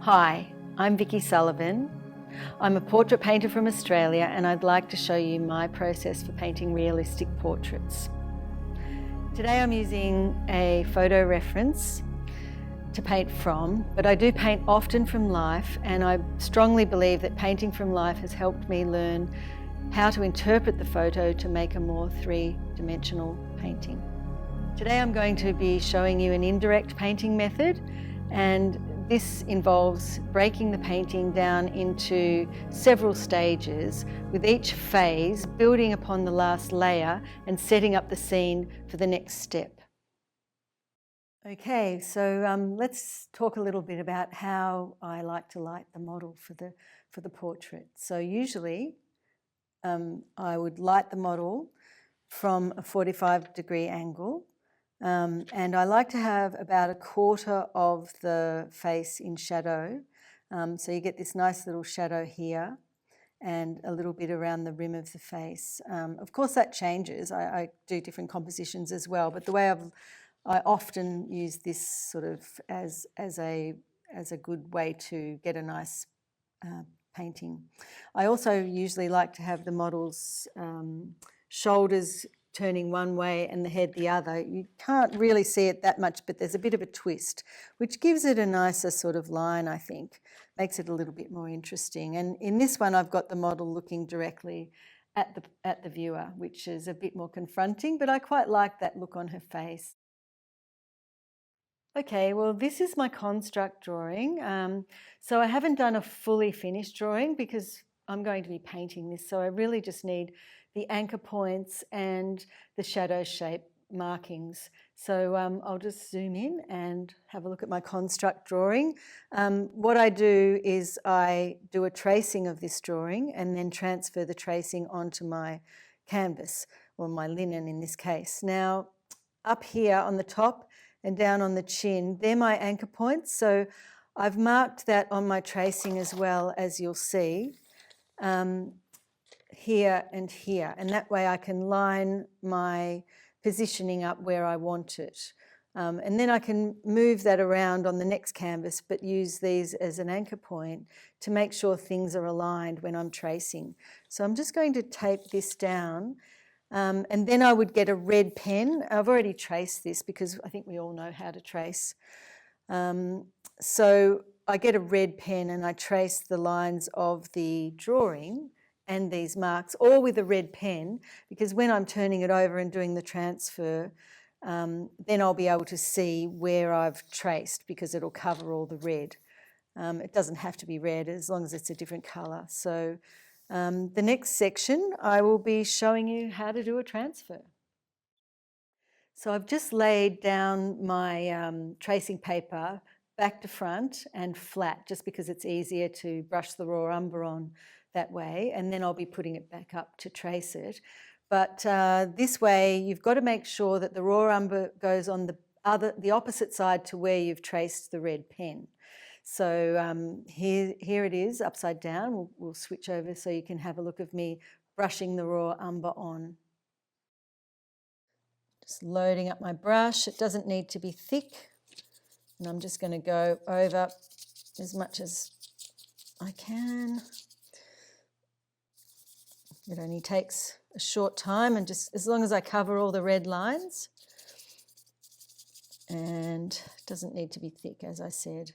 Hi, I'm Vicki Sullivan. I'm a portrait painter from Australia and I'd like to show you my process for painting realistic portraits. Today I'm using a photo reference to paint from, but I do paint often from life, and I strongly believe that painting from life has helped me learn how to interpret the photo to make a more three-dimensional painting. Today I'm going to be showing you an indirect painting method, and this involves breaking the painting down into several stages, with each phase building upon the last layer and setting up the scene for the next step. Okay, so let's talk a little bit about how I like to light the model for the portrait. So usually I would light the model from a 45-degree angle. And I like to have about a quarter of the face in shadow. So you get this nice little shadow here and a little bit around the rim of the face. Of course that changes. I do different compositions as well, but the way I often use this sort of as a good way to get a nice painting. I also usually like to have the model's shoulders turning one way and the head the other. You can't really see it that much, but there's a bit of a twist, which gives it a nicer sort of line, I think. Makes it a little bit more interesting. And in this one, I've got the model looking directly at the viewer, which is a bit more confronting, but I quite like that look on her face. Okay, well, this is my construct drawing. So I haven't done a fully finished drawing because I'm going to be painting this, so I really just need the anchor points and the shadow shape markings. So I'll just zoom in and have a look at my construct drawing. What I do is I do a tracing of this drawing and then transfer the tracing onto my canvas, or my linen in this case. Now, up here on the top and down on the chin, they're my anchor points. So I've marked that on my tracing as well, as you'll see. Here and here, and that way I can line my positioning up where I want it. And then I can move that around on the next canvas, but use these as an anchor point to make sure things are aligned when I'm tracing. So I'm just going to tape this down, and then I would get a red pen. I've already traced this because I think we all know how to trace. So I get a red pen and I trace the lines of the drawing and these marks, all with a red pen, because when I'm turning it over and doing the transfer, then I'll be able to see where I've traced, because it'll cover all the red. It doesn't have to be red as long as it's a different colour. So the next section, I will be showing you how to do a transfer. So I've just laid down my tracing paper back to front and flat, just because it's easier to brush the raw umber on that way, and then I'll be putting it back up to trace it. But this way you've got to make sure that the raw umber goes on the opposite side to where you've traced the red pen. So here it is upside down. We'll switch over so you can have a look of me brushing the raw umber on. Just loading up my brush. It doesn't need to be thick, and I'm just going to go over as much as I can. It only takes a short time, and just as long as I cover all the red lines, and it doesn't need to be thick, as I said.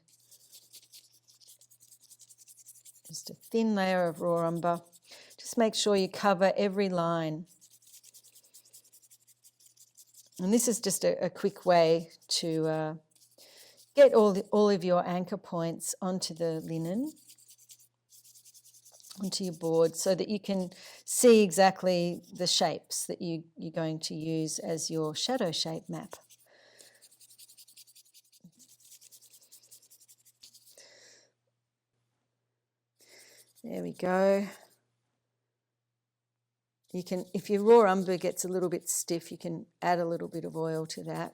Just a thin layer of raw umber. Just make sure you cover every line. And this is just a quick way to get all of your anchor points onto the linen, onto your board, so that you can see exactly the shapes that you're going to use as your shadow shape map. There we go. You can, if your raw umber gets a little bit stiff, you can add a little bit of oil to that.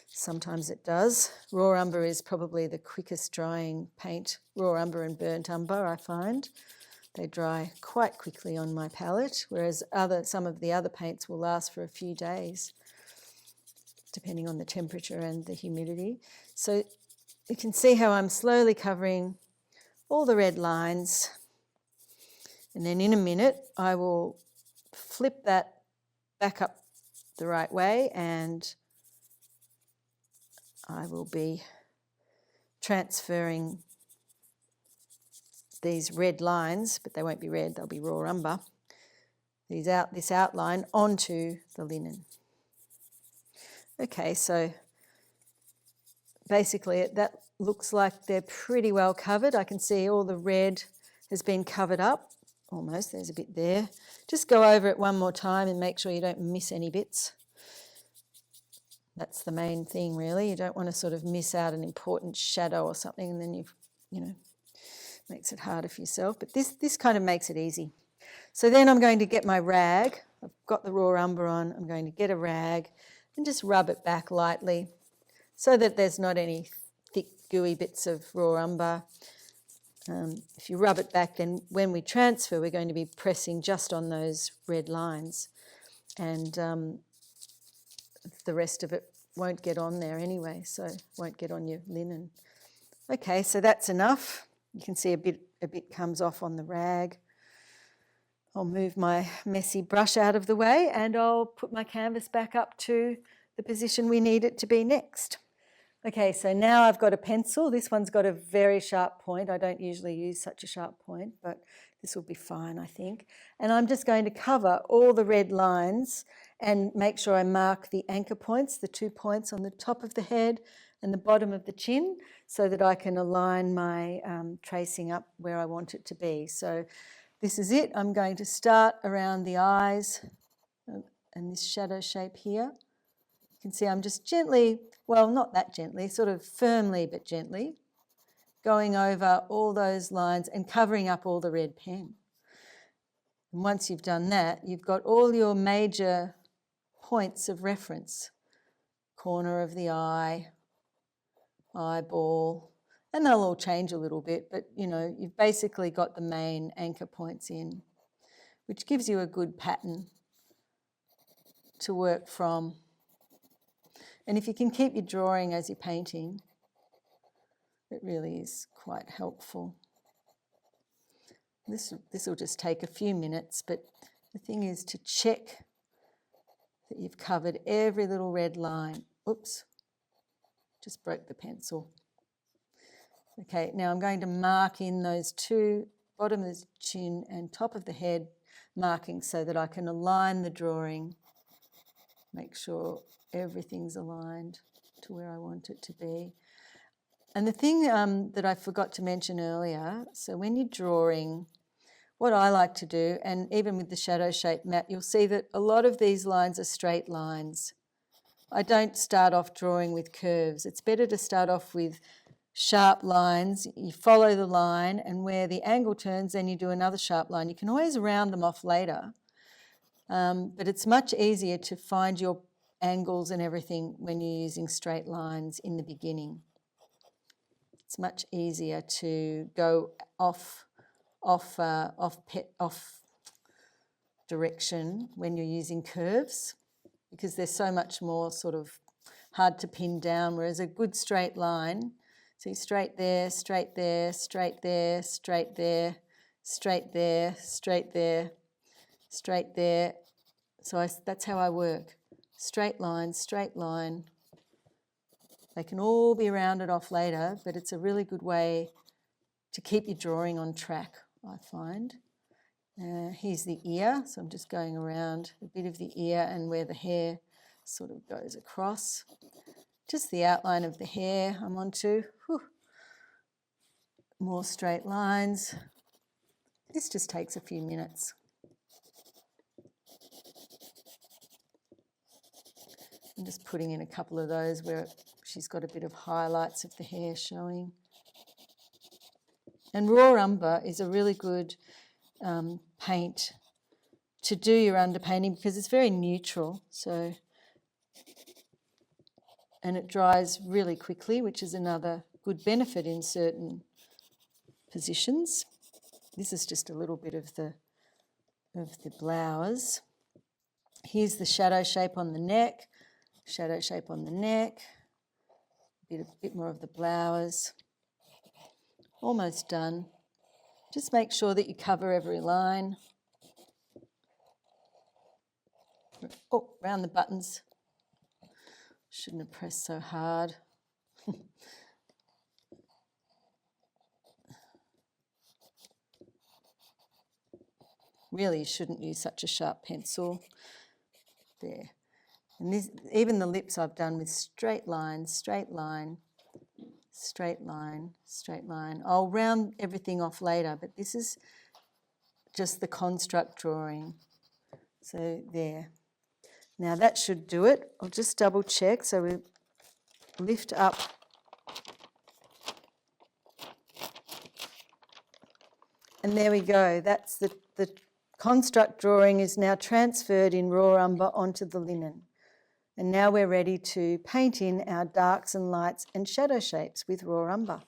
Sometimes it does. Raw umber is probably the quickest drying paint. Raw umber and burnt umber, I find. They dry quite quickly on my palette, whereas some of the other paints will last for a few days, depending on the temperature and the humidity. So you can see how I'm slowly covering all the red lines, and then in a minute I will flip that back up the right way and I will be transferring these red lines, but they won't be red, they'll be raw umber, this outline onto the linen. Okay, so basically that looks like they're pretty well covered. I can see all the red has been covered up, almost, there's a bit there. Just go over it one more time and make sure you don't miss any bits. That's the main thing really. You don't want to sort of miss out an important shadow or something and then makes it harder for yourself. But this kind of makes it easy. So then I'm going to get my rag. I've got the raw umber on. I'm going to get a rag and just rub it back lightly so that there's not any thick gooey bits of raw umber. If you rub it back, then when we transfer we're going to be pressing just on those red lines and the rest of it won't get on there anyway, so it won't get on your linen. Okay, so that's enough. You can see a bit comes off on the rag. I'll move my messy brush out of the way and I'll put my canvas back up to the position we need it to be next. Okay, so now I've got a pencil. This one's got a very sharp point. I don't usually use such a sharp point, but this will be fine, I think. And I'm just going to cover all the red lines and make sure I mark the anchor points, the 2 points on the top of the head and the bottom of the chin, so that I can align my tracing up where I want it to be. So this is it. I'm going to start around the eyes and this shadow shape here. You can see I'm just gently, well, not that gently, sort of firmly but gently, going over all those lines and covering up all the red pen. And once you've done that, you've got all your major points of reference. Corner of the eye, eyeball, and they'll all change a little bit, but you've basically got the main anchor points in, which gives you a good pattern to work from. And if you can keep your drawing as you're painting, it really is quite helpful. This will just take a few minutes, but the thing is to check that you've covered every little red line. Oops, just broke the pencil. Okay, now I'm going to mark in those two, bottom of the chin and top of the head markings so that I can align the drawing, make sure everything's aligned to where I want it to be. And the thing that I forgot to mention earlier, so when you're drawing, what I like to do, and even with the shadow shape map, you'll see that a lot of these lines are straight lines. I don't start off drawing with curves. It's better to start off with sharp lines. You follow the line, and where the angle turns, then you do another sharp line. You can always round them off later, but it's much easier to find your angles and everything when you're using straight lines in the beginning. It's much easier to go off direction when you're using curves, because they're so much more sort of hard to pin down, whereas a good straight line, see, straight there, straight there, straight there, straight there, straight there, straight there, straight there. So that's how I work. Straight line, straight line. They can all be rounded off later, but it's a really good way to keep your drawing on track, I find. Here's the ear, so I'm just going around a bit of the ear and where the hair sort of goes across. Just the outline of the hair I'm onto. Whew. More straight lines. This just takes a few minutes. I'm just putting in a couple of those where she's got a bit of highlights of the hair showing. And raw umber is a really good paint to do your underpainting because it's very neutral, so, and it dries really quickly, which is another good benefit in certain positions. This is just a little bit of the blouse. Here's the shadow shape on the neck, shadow shape on the neck, a bit more of the flowers. Almost done. Just make sure that you cover every line. Oh, round the buttons. Shouldn't have pressed so hard. Really, you shouldn't use such a sharp pencil. There. And this, even the lips I've done with straight line, straight line, straight line, straight line. I'll round everything off later, but this is just the construct drawing. So there. Now that should do it. I'll just double check. So we lift up. And there we go. That's the construct drawing is now transferred in raw umber onto the linen. And now we're ready to paint in our darks and lights and shadow shapes with raw umber.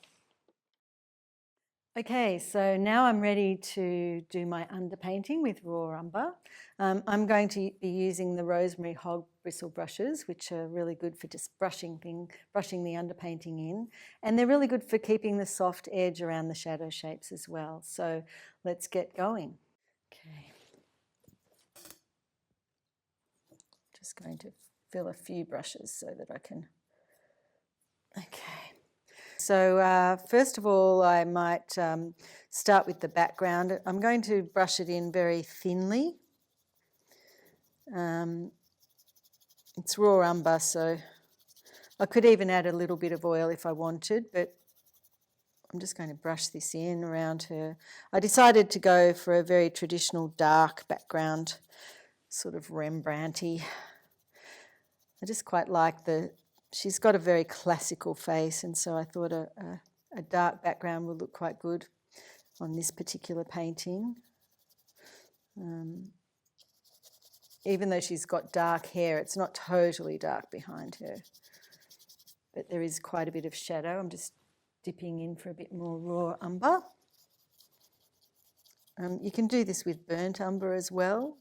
Okay, so now I'm ready to do my underpainting with raw umber. I'm going to be using the Rosemary Hog bristle brushes, which are really good for just brushing the underpainting in. And they're really good for keeping the soft edge around the shadow shapes as well. So let's get going. Okay. Just going to fill a few brushes so that I can... Okay. So first of all, I might start with the background. I'm going to brush it in very thinly. It's raw umber, so I could even add a little bit of oil if I wanted, but I'm just going to brush this in around her. I decided to go for a very traditional dark background, sort of Rembrandt-y. I just quite like she's got a very classical face, and so I thought a dark background would look quite good on this particular painting. Even though she's got dark hair, it's not totally dark behind her, but there is quite a bit of shadow. I'm just dipping in for a bit more raw umber. You can do this with burnt umber as well.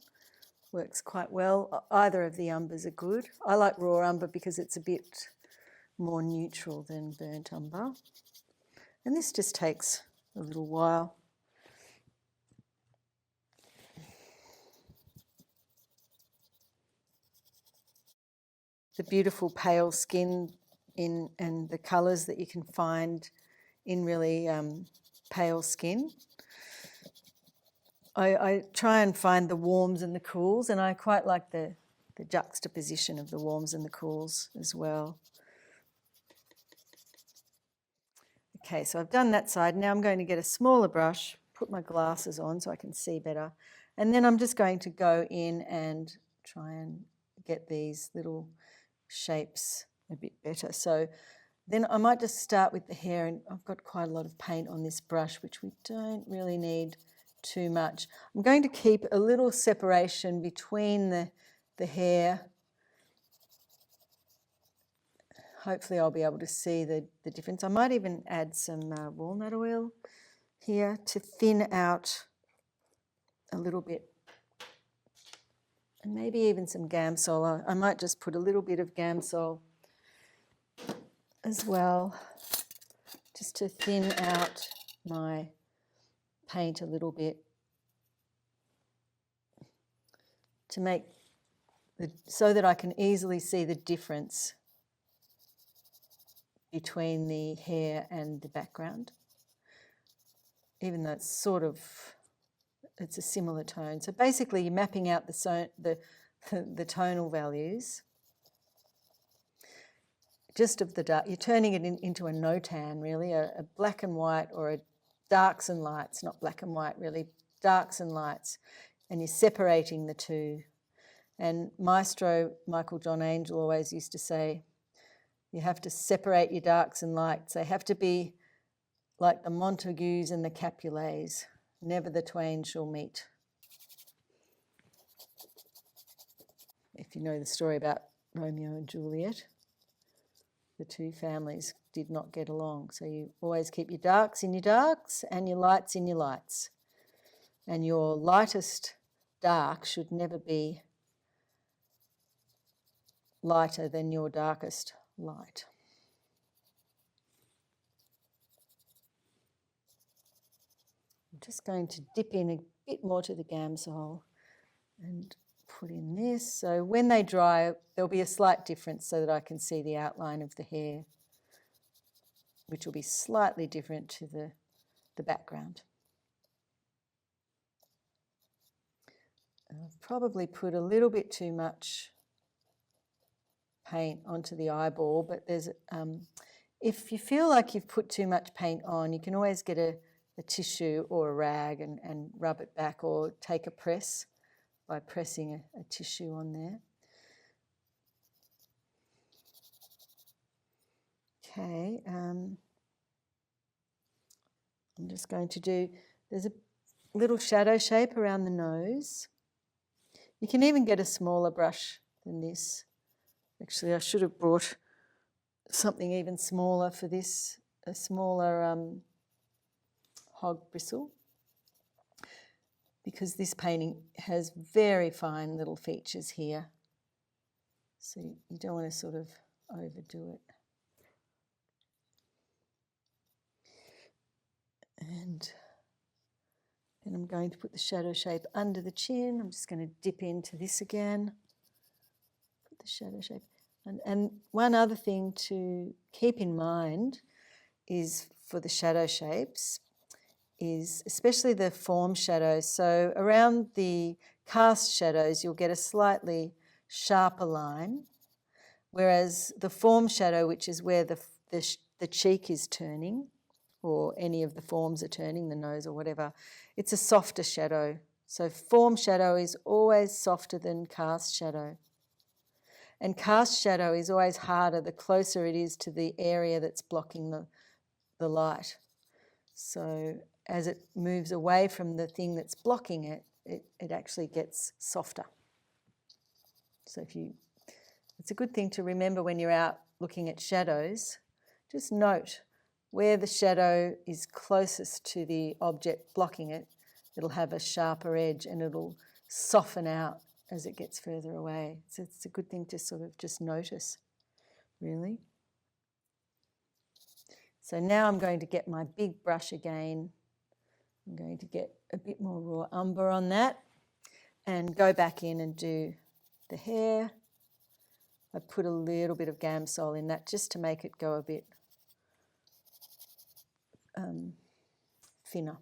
Works quite well. Either of the umbers are good. I like raw umber because it's a bit more neutral than burnt umber. And this just takes a little while. The beautiful pale skin and the colours that you can find in really pale skin. I try and find the warms and the cools, and I quite like the juxtaposition of the warms and the cools as well. Okay, so I've done that side. Now I'm going to get a smaller brush, put my glasses on so I can see better, and then I'm just going to go in and try and get these little shapes a bit better. So then I might just start with the hair, and I've got quite a lot of paint on this brush, which we don't really need too much. I'm going to keep a little separation between the hair. Hopefully I'll be able to see the difference. I might even add some walnut oil here to thin out a little bit. And maybe even some Gamsol. I might just put a little bit of Gamsol as well, just to thin out my paint a little bit, to make so that I can easily see the difference between the hair and the background, even though it's a similar tone. So basically you're mapping out the tonal values just of the dark. You're turning it into a no-tan, really, a black and white, or a darks and lights, not black and white really, darks and lights, and you're separating the two. And Maestro Michael John Angel always used to say, you have to separate your darks and lights. They have to be like the Montagues and the Capulets. Never the twain shall meet. If you know the story about Romeo and Juliet, the two families did not get along. So you always keep your darks in your darks and your lights in your lights. And your lightest dark should never be lighter than your darkest light. just going to dip in a bit more to the Gamsol and put in this. So when they dry, there'll be a slight difference so that I can see the outline of the hair, which will be slightly different to the background. I've probably put a little bit too much paint onto the eyeball, but there's if you feel like you've put too much paint on, you can always get a tissue or a rag and rub it back, or take a press by pressing a tissue on there. Okay, I'm just going to do, there's a little shadow shape around the nose. You can even get a smaller brush than this. Actually, I should have brought something even smaller for this, a smaller hog bristle, because this painting has very fine little features here. So you don't want to sort of overdo it. And then I'm going to put the shadow shape under the chin. I'm just going to dip into this again. Put the shadow shape. And one other thing to keep in mind is for the shadow shapes is especially the form shadows. So around the cast shadows, you'll get a slightly sharper line, whereas the form shadow, which is where the cheek is turning, or any of the forms are turning, the nose or whatever, it's a softer shadow. So form shadow is always softer than cast shadow. And cast shadow is always harder the closer it is to the area that's blocking the light. So as it moves away from the thing that's blocking it, it actually gets softer. So it's a good thing to remember when you're out looking at shadows. Just note where the shadow is closest to the object blocking it, it'll have a sharper edge and it'll soften out as it gets further away. So it's a good thing to sort of just notice, really. So now I'm going to get my big brush again. I'm going to get a bit more raw umber on that and go back in and do the hair. I put a little bit of Gamsol in that just to make it go a bit thinner.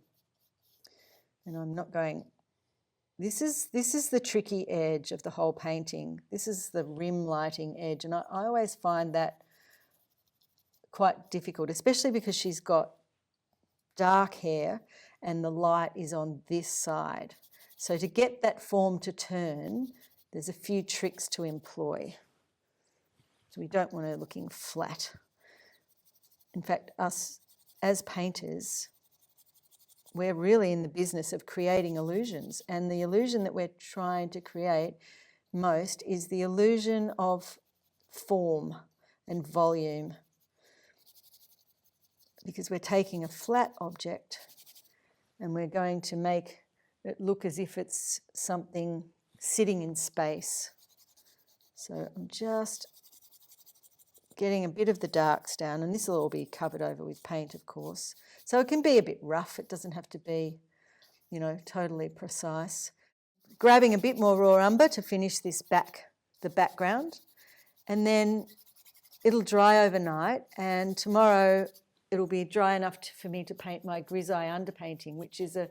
And I'm not going, this is the tricky edge of the whole painting. This is the rim lighting edge, and I always find that quite difficult, especially because she's got dark hair and the light is on this side. So to get that form to turn, there's a few tricks to employ. So we don't want her looking flat. In fact, us as painters, we're really in the business of creating illusions, and the illusion that we're trying to create most is the illusion of form and volume, because we're taking a flat object and we're going to make it look as if it's something sitting in space. So I'm just getting a bit of the darks down, and this will all be covered over with paint, of course. So it can be a bit rough. It doesn't have to be, totally precise. Grabbing a bit more raw umber to finish the background, and then it'll dry overnight, and tomorrow it'll be dry enough for me to paint my grisaille underpainting, which is a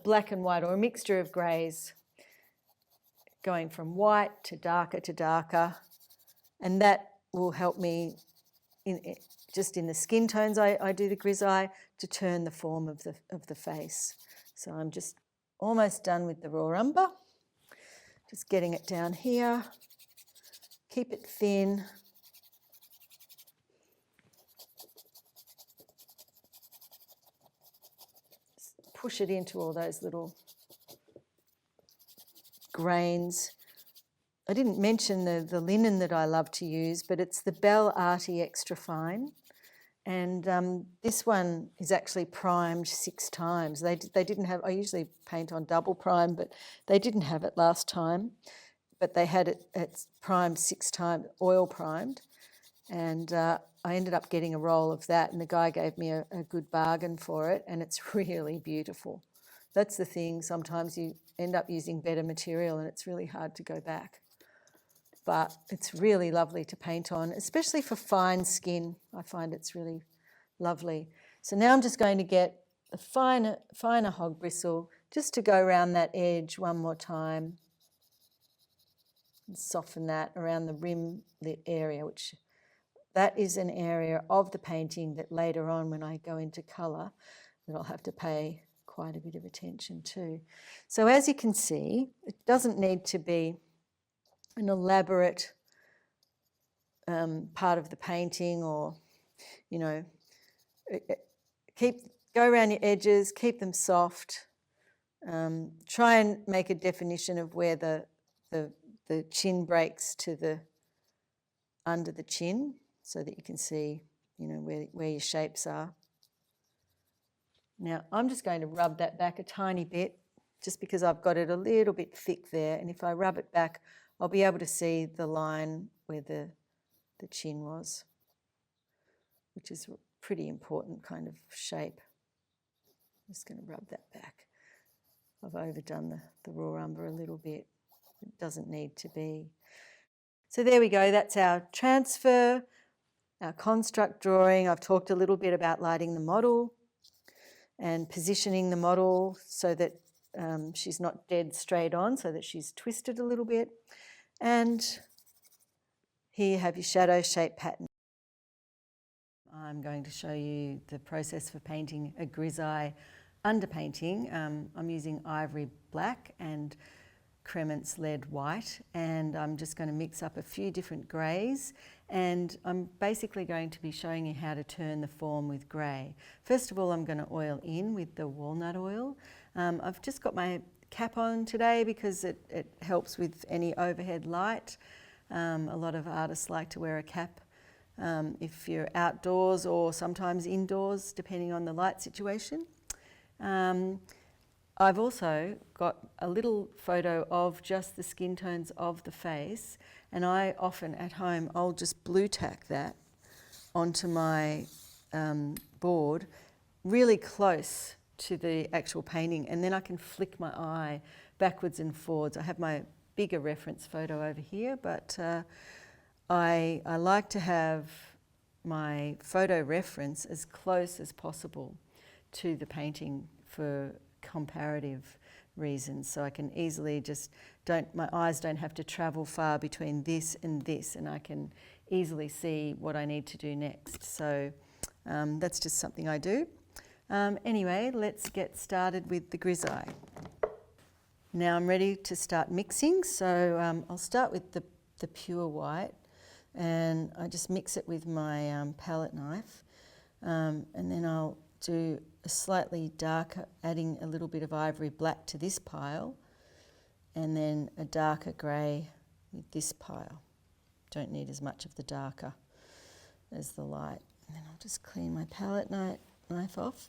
black and white, or a mixture of greys, going from white to darker, and that will help me just in the skin tones I do the grisaille to turn the form of the face. So I'm just almost done with the raw umber. Just getting it down here. Keep it thin. Just push it into all those little grains. I didn't mention the linen that I love to use, but it's the Belle Arti Extra Fine. And this one is actually primed 6 times. They didn't have, I usually paint on double prime, but they didn't have it last time. But they had it's primed 6 times, oil primed. And I ended up getting a roll of that, and the guy gave me a good bargain for it, and it's really beautiful. That's the thing. Sometimes you end up using better material and it's really hard to go back. But it's really lovely to paint on, especially for fine skin. I find it's really lovely. So now I'm just going to get a finer hog bristle just to go around that edge one more time and soften that around the rim lit area, which that is an area of the painting that later on when I go into colour that I'll have to pay quite a bit of attention to. So as you can see, it doesn't need to be an elaborate part of the painting, or, you know, go around your edges, keep them soft. Try and make a definition of where the chin breaks to the under the chin, so that you can see, you know, where your shapes are. Now I'm just going to rub that back a tiny bit, just because I've got it a little bit thick there, and if I rub it back, I'll be able to see the line where the chin was, which is a pretty important kind of shape. I'm just going to rub that back. I've overdone the raw umber a little bit. It doesn't need to be. So there we go, that's our transfer, our construct drawing. I've talked a little bit about lighting the model and positioning the model so that she's not dead straight on, so that she's twisted a little bit. And here you have your shadow shape pattern. I'm going to show you the process for painting a grisaille underpainting. I'm using ivory black and Cremants lead white, and I'm just going to mix up a few different greys, and I'm basically going to be showing you how to turn the form with grey. First of all, I'm going to oil in with the walnut oil. I've just got my cap on today because it helps with any overhead light. A lot of artists like to wear a cap if you're outdoors or sometimes indoors, depending on the light situation. I've also got a little photo of just the skin tones of the face, and I often at home, I'll just blue tack that onto my board really close to the actual painting, and then I can flick my eye backwards and forwards. I have my bigger reference photo over here, but I like to have my photo reference as close as possible to the painting for comparative reasons, so I can easily just my eyes don't have to travel far between this, and I can easily see what I need to do next. So that's just something I do. Anyway, let's get started with the grisaille. Now I'm ready to start mixing, so I'll start with the pure white, and I just mix it with my palette knife, and then I'll do a slightly darker, adding a little bit of ivory black to this pile, and then a darker grey with this pile. Don't need as much of the darker as the light. And then I'll just clean my palette knife off.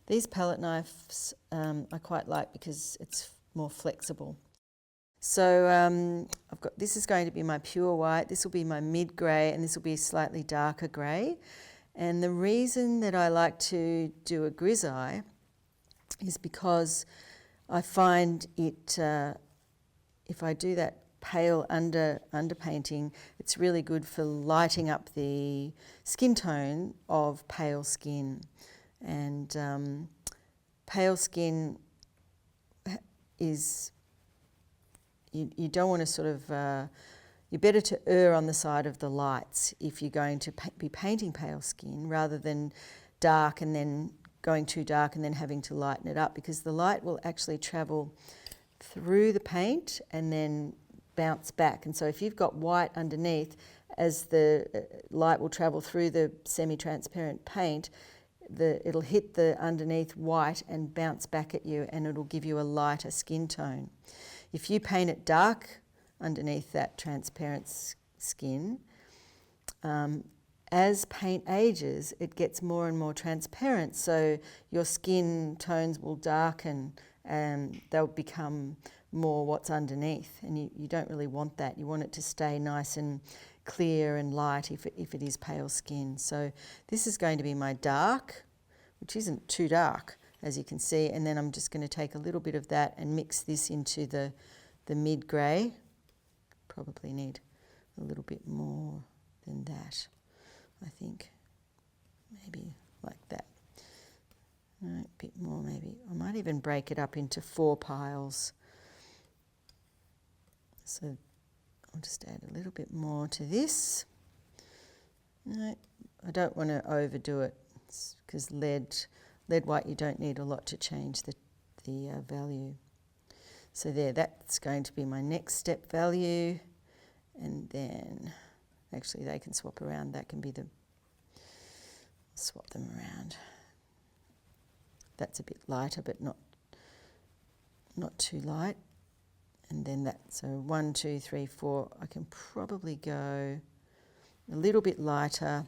These palette knives I quite like because it's more flexible. So I've got, this is going to be my pure white, this will be my mid grey, and this will be a slightly darker grey. And the reason that I like to do a grisaille is because I find it, if I do that pale underpainting, it's really good for lighting up the skin tone of pale skin. And pale skin is, you don't want to sort of, you're better to err on the side of the lights if you're going to be painting pale skin, rather than dark and then going too dark and then having to lighten it up, because the light will actually travel through the paint and then bounce back. And so if you've got white underneath, as the light will travel through the semi-transparent paint, it'll hit the underneath white and bounce back at you, and it'll give you a lighter skin tone. If you paint it dark underneath that transparent skin, as paint ages, it gets more and more transparent, so your skin tones will darken and they'll become more what's underneath, and you don't really want that. You want it to stay nice and clear and light if it is pale skin. So this is going to be my dark, which isn't too dark, as you can see. And then I'm just going to take a little bit of that and mix this into the mid-grey. Probably need a little bit more than that, I think. Maybe like that. A bit more maybe. I might even break it up into 4 piles. So I'll just add a little bit more to this. No, I don't want to overdo it because lead white, you don't need a lot to change the value. So there, that's going to be my next step value. And then, actually they can swap around. That can be swap them around. That's a bit lighter, but not too light. And then that, so 1, 2, 3, 4, I can probably go a little bit lighter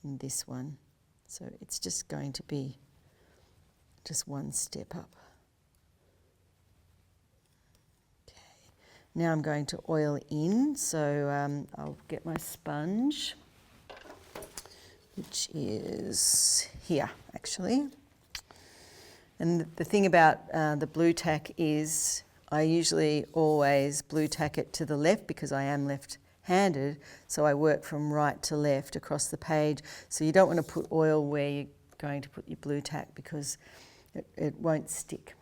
in this one. So it's just going to be just 1 step up. Now I'm going to oil in, so I'll get my sponge, which is here actually. And the thing about the blue tack is I usually always blue tack it to the left because I am left-handed, so I work from right to left across the page. So you don't want to put oil where you're going to put your blue tack because it won't stick.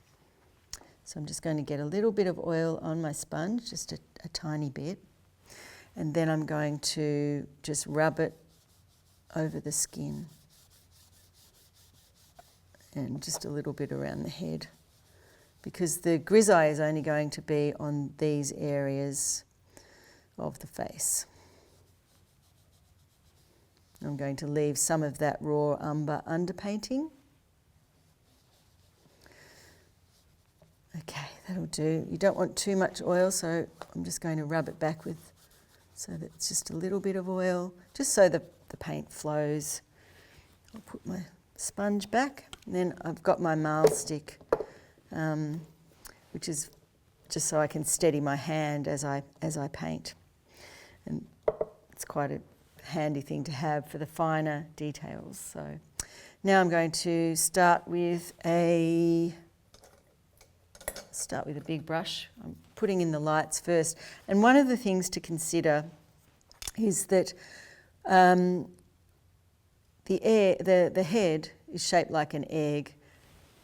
So I'm just going to get a little bit of oil on my sponge, just a tiny bit. And then I'm going to just rub it over the skin. And just a little bit around the head. Because the grisaille is only going to be on these areas of the face. I'm going to leave some of that raw umber underpainting. Okay, that'll do. You don't want too much oil, so I'm just going to rub it back with, so that it's just a little bit of oil, just so the paint flows. I'll put my sponge back, and then I've got my marl stick, which is just so I can steady my hand as I paint. And it's quite a handy thing to have for the finer details. So now I'm going to start with a big brush. I'm putting in the lights first. And one of the things to consider is that the head is shaped like an egg.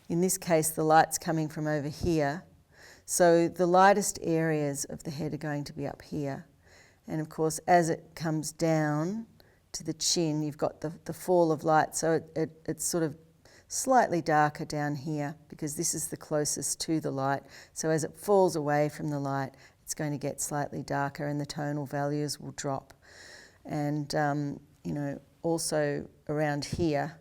In this case, the light's coming from over here. So the lightest areas of the head are going to be up here. And of course, as it comes down to the chin, you've got the fall of light. So it's sort of slightly darker down here because this is the closest to the light. So as it falls away from the light, it's going to get slightly darker and the tonal values will drop. And you know, also around here,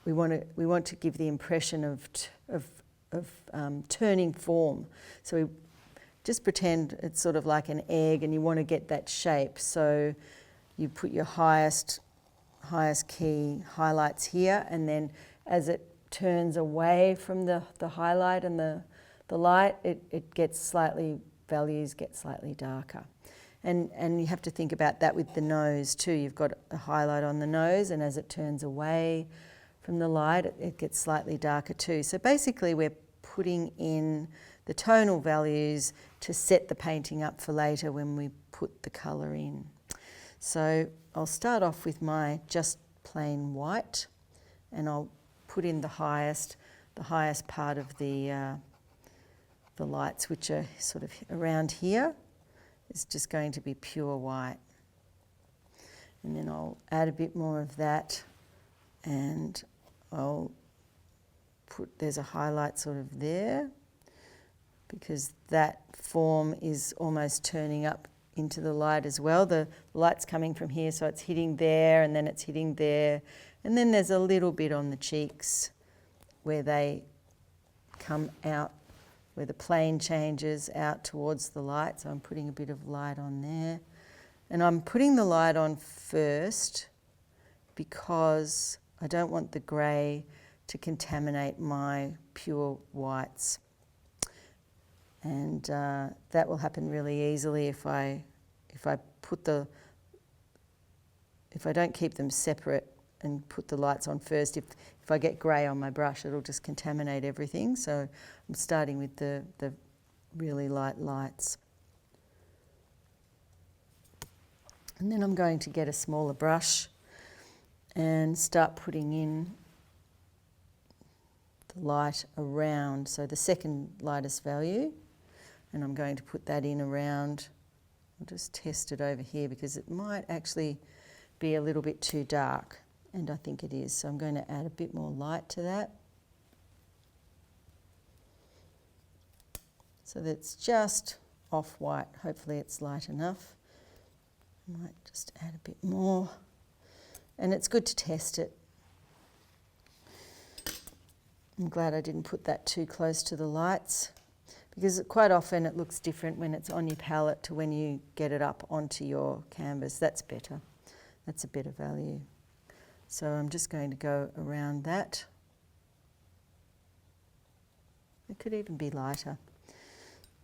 we want to give the impression of turning form. So we just pretend it's sort of like an egg, and you want to get that shape. So you put your highest key highlights here, and then as it turns away from the highlight and the light, it gets slightly, values get slightly darker. And you have to think about that with the nose too. You've got a highlight on the nose, and as it turns away from the light, it gets slightly darker too. So basically we're putting in the tonal values to set the painting up for later when we put the colour in. So I'll start off with my just plain white, and I'll put in the highest part of the lights, which are sort of around here. It's just going to be pure white. And then I'll add a bit more of that, and I'll put, there's a highlight sort of there, because that form is almost turning up into the light as well. The light's coming from here, so it's hitting there, and then it's hitting there. And then there's a little bit on the cheeks where they come out, where the plane changes out towards the light. So I'm putting a bit of light on there. And I'm putting the light on first because I don't want the grey to contaminate my pure whites. And that will happen really easily if I don't keep them separate and put the lights on first. If I get grey on my brush, it'll just contaminate everything. So I'm starting with the really light lights. And then I'm going to get a smaller brush and start putting in the light around, so the second lightest value, and I'm going to put that in around. I'll just test it over here because it might actually be a little bit too dark, and I think it is, so I'm going to add a bit more light to that. So that's just off-white, hopefully it's light enough. I might just add a bit more, and it's good to test it. I'm glad I didn't put that too close to the lights, because quite often it looks different when it's on your palette to when you get it up onto your canvas. That's better. That's a better value. So I'm just going to go around that. It could even be lighter.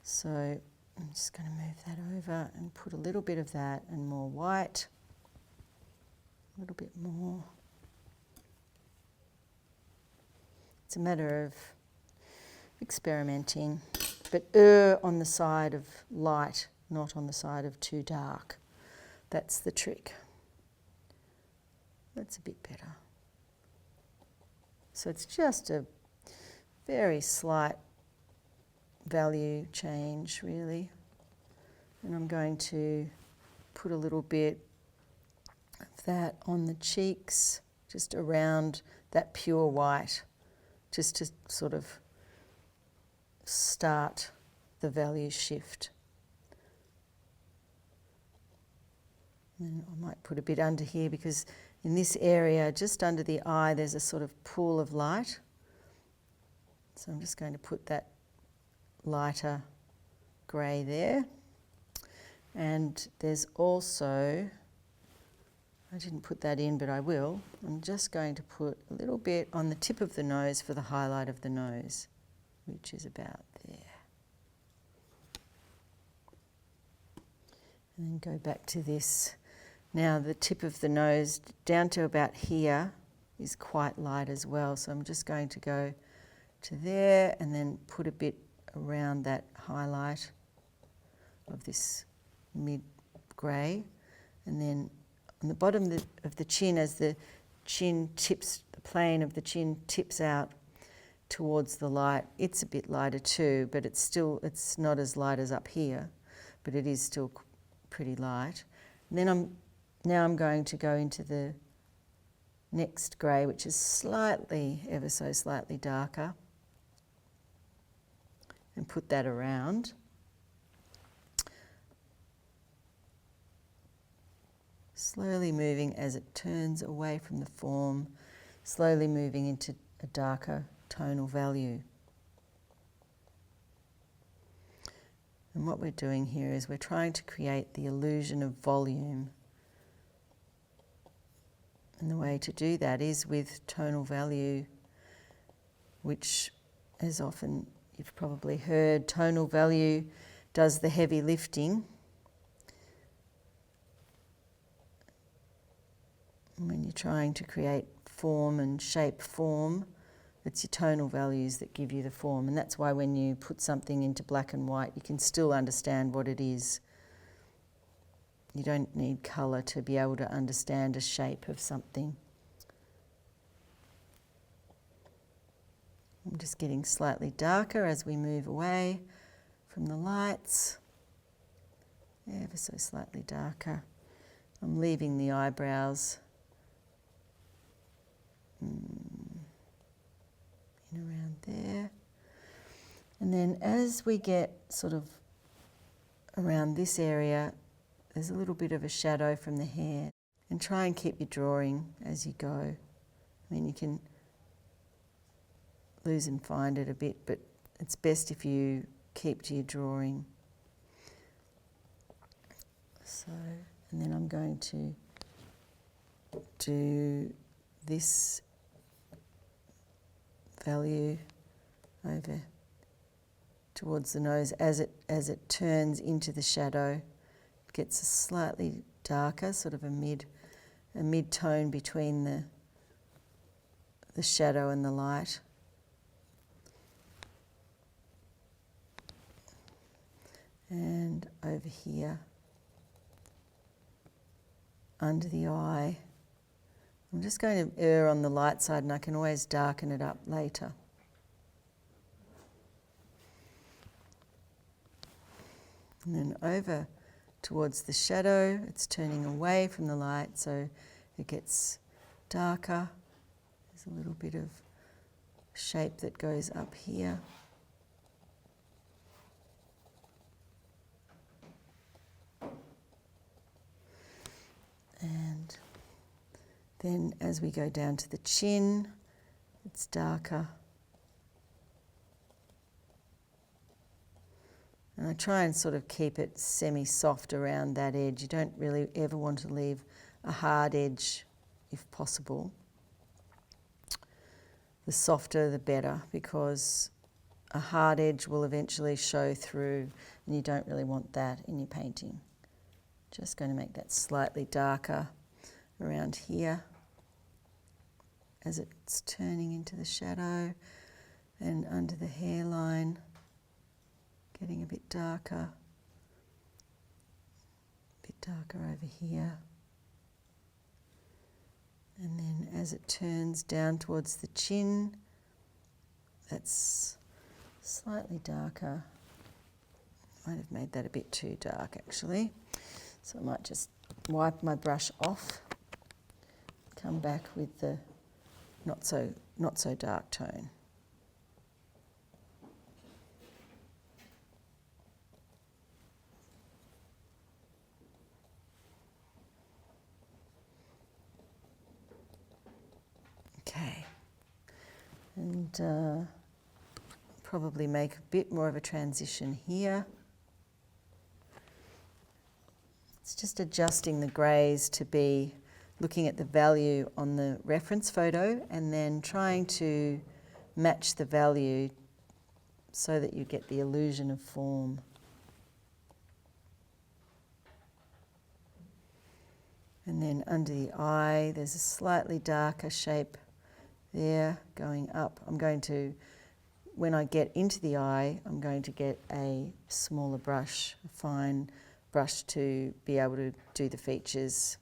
So I'm just going to move that over and put a little bit of that and more white. A little bit more. It's a matter of experimenting, but err on the side of light, not on the side of too dark. That's the trick. That's a bit better. So it's just a very slight value change, really. And I'm going to put a little bit of that on the cheeks, just around that pure white, just to sort of start the value shift. And I might put a bit under here because in this area, just under the eye, there's a sort of pool of light. So I'm just going to put that lighter grey there. And there's also, I didn't put that in, but I will. I'm just going to put a little bit on the tip of the nose for the highlight of the nose, which is about there. And then go back to this. Now the tip of the nose down to about here is quite light as well. So I'm just going to go to there and then put a bit around that highlight of this mid-grey. And then on the bottom of the chin, as the chin tips, the plane of the chin tips out towards the light, it's a bit lighter too, but it's not as light as up here, but it is still pretty light. And then now I'm going to go into the next grey, which is slightly, ever so slightly darker, and put that around. Slowly moving as it turns away from the form, slowly moving into a darker tonal value. And what we're doing here is we're trying to create the illusion of volume. And the way to do that is with tonal value, which, as often you've probably heard, tonal value does the heavy lifting. When you're trying to create form and shape form, it's your tonal values that give you the form. And that's why when you put something into black and white, you can still understand what it is. You don't need colour to be able to understand a shape of something. I'm just getting slightly darker as we move away from the lights. Ever so slightly darker. I'm leaving the eyebrows in around there. And then as we get sort of around this area, there's a little bit of a shadow from the hair. And try and keep your drawing as you go. I mean, you can lose and find it a bit, but it's best if you keep to your drawing. So, and then I'm going to do this value over towards the nose as it turns into the shadow. It gets slightly darker, sort of a mid-tone between the shadow and the light. And over here, under the eye. I'm just going to err on the light side, and I can always darken it up later. And then over towards the shadow, it's turning away from the light, so it gets darker. There's a little bit of shape that goes up here. And then as we go down to the chin, it's darker. And I try and sort of keep it semi-soft around that edge. You don't really ever want to leave a hard edge if possible. The softer the better, because a hard edge will eventually show through, and you don't really want that in your painting. Just going to make that slightly darker around here as it's turning into the shadow, and under the hairline, getting a bit darker over here. And then as it turns down towards the chin, that's slightly darker. Might have made that a bit too dark actually. So I might just wipe my brush off, come back with the not so dark tone. Okay, and probably make a bit more of a transition here. It's just adjusting the greys to be looking at the value on the reference photo and then trying to match the value so that you get the illusion of form. And then under the eye, there's a slightly darker shape there going up. I'm going to, when I get into the eye, I'm going to get a smaller brush, a fine brush to be able to do the features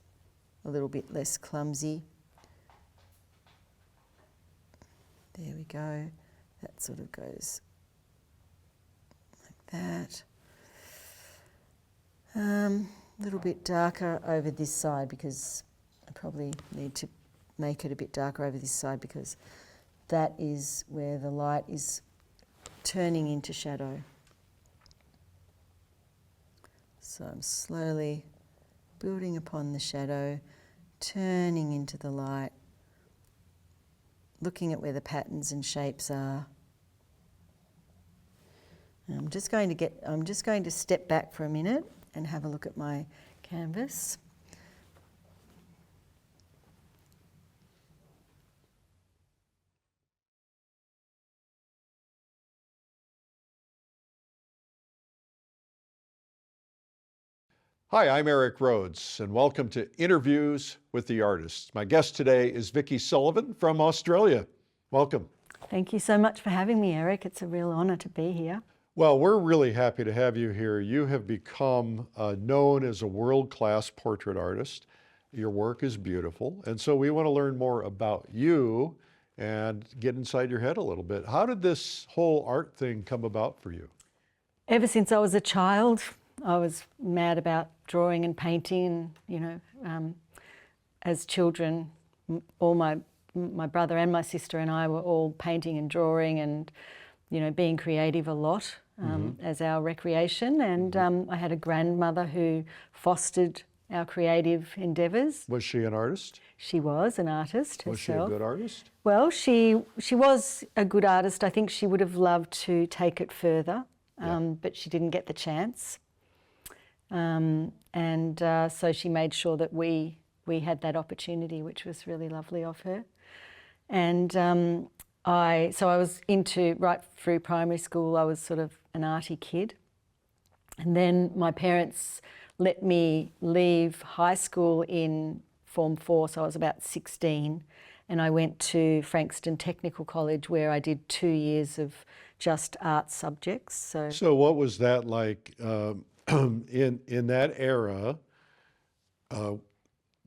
a little bit less clumsy. There we go. That sort of goes like that. A little bit darker over this side, because I probably need to make it a bit darker over this side, because that is where the light is turning into shadow. So I'm slowly building upon the shadow, turning into the light, looking at where the patterns and shapes are. And I'm just going to step back for a minute and have a look at my canvas. Hi, I'm Eric Rhodes, and welcome to Interviews with the Artists. My guest today is Vicki Sullivan from Australia. Welcome. Thank you so much for having me, Eric. It's a real honour to be here. Well, we're really happy to have you here. You have become known as a world-class portrait artist. Your work is beautiful, and so we want to learn more about you and get inside your head a little bit. How did this whole art thing come about for you? Ever since I was a child, I was mad about drawing and painting. You know, as children, all my brother and my sister and I were all painting and drawing and, you know, being creative a lot as our recreation. And I had a grandmother who fostered our creative endeavours. Was she an artist? She was an artist herself. Was she a good artist? Well, she was a good artist. I think she would have loved to take it further, but she didn't get the chance. So she made sure that we had that opportunity, which was really lovely of her. And I was into, right through primary school, I was sort of an arty kid. And then my parents let me leave high school in Form 4, so I was about 16, and I went to Frankston Technical College where I did 2 years of just art subjects. So what was that like in that era?